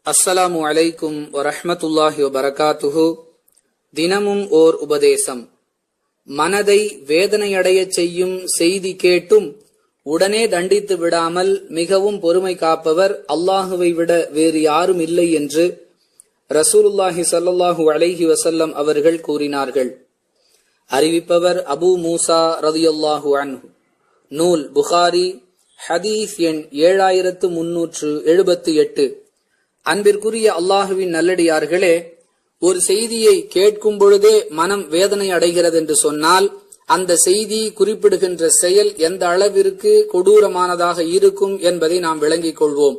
அஸ்ஸலாமு அலைக்கும் வரஹ்மத்துல்லாஹி வபரகாத்துஹு. தினமும் ஓர் உபதேசம். மனதை வேதனையடையச் செய்யும் செய்தி கேட்டும் உடனே தண்டித்து விடாமல் மிகவும் பொறுமை காப்பவர் அல்லாஹுவை விட வேறு யாரும் இல்லை என்று ரசூலுல்லாஹி ஸல்லல்லாஹு அலைஹி வஸல்லம் அவர்கள் கூறினார்கள். அறிவிப்பவர் அபூ மூசா ரலியல்லாஹு அன்ஹு. நூல் புகாரி, ஹதீஸ் எண் 7378. அன்பிற்குரிய அல்லாஹுவின் நல்லடியார்களே, ஒரு செய்தியை கேட்கும் பொழுதே மனம் வேதனை அடைகிறது என்று சொன்னால் அந்த செய்தி குறிப்பிடுகின்ற செயல் எந்த அளவிற்கு கொடூரமானதாக இருக்கும் என்பதை நாம் விளங்கிக் கொள்வோம்.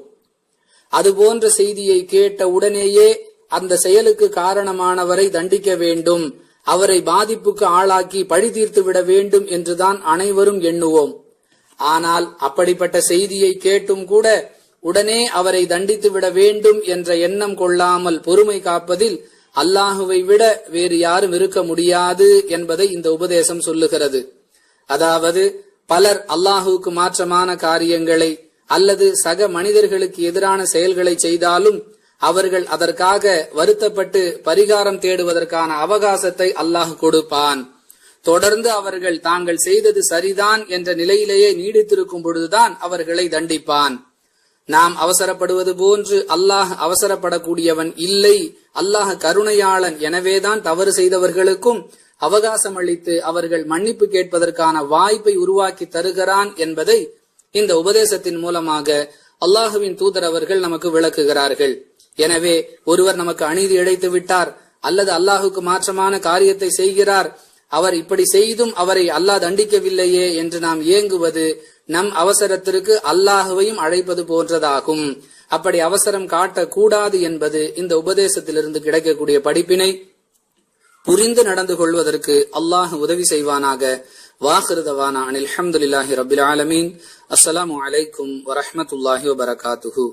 அதுபோன்ற செய்தியை கேட்ட உடனேயே அந்த செயலுக்கு காரணமானவரை தண்டிக்க வேண்டும், அவரை பாதிப்புக்கு ஆளாக்கி பழி தீர்த்து விட வேண்டும் என்றுதான் அனைவரும் எண்ணுவோம். ஆனால் அப்படிப்பட்ட செய்தியை கேட்டும் கூட உடனே அவரை தண்டித்து விட வேண்டும் என்ற எண்ணம் கொள்ளாமல் பொறுமை காப்பதில் அல்லாஹுவை விட வேறு யாரும் இருக்க முடியாது என்பதை இந்த உபதேசம் சொல்லுகிறது. அதாவது, பலர் அல்லாஹுவுக்கு மாற்றமான காரியங்களை அல்லது சக மனிதர்களுக்கு எதிரான செயல்களை செய்தாலும் அவர்கள் அதற்காக வருத்தப்பட்டு பரிகாரம் தேடுவதற்கான அவகாசத்தை அல்லாஹ் கொடுப்பான். தொடர்ந்து அவர்கள் தாங்கள் செய்தது சரிதான் என்ற நிலையிலேயே நீடித்திருக்கும் பொழுதுதான் அவர்களை தண்டிப்பான். நாம் அவசரப்படுவது போன்று அல்லாஹ் அவசரப்படக்கூடியவன் இல்லை. அல்லாஹ் கருணையாளன். எனவேதான் தவறு செய்தவர்களுக்கும் அவகாசம் அளித்து அவர்கள் மன்னிப்பு கேட்பதற்கான வாய்ப்பை உருவாக்கி தருகிறான் என்பதை இந்த உபதேசத்தின் மூலமாக அல்லாஹுவின் தூதர் அவர்கள் நமக்கு விளக்குகிறார்கள். எனவே ஒருவர் நமக்கு அநீதி இழைத்து விட்டார் அல்லது அல்லாஹுக்கு மாற்றமான காரியத்தை செய்கிறார், அவர் இப்படி செய்தும் அவரை அல்லாஹ் தண்டிக்கவில்லையே என்று நாம் ஏங்குவது நம் அவசரத்திற்கு அல்லாஹுவையும் அழைப்பது போன்றதாகும். அப்படி அவசரம் காட்டக்கூடாது என்பது இந்த உபதேசத்திலிருந்து கிடைக்கக்கூடிய படிப்பினை. புரிந்து நடந்து கொள்வதற்கு அல்லாஹ் உதவி செய்வானாக. வாஹிரு தவானா அனில் ஹம்துலில்லாஹி ரப்பில் ஆலமீன். அஸ்ஸலாமு அலைக்கும் வரஹ்மத்துல்லாஹி வபரகாத்துஹு.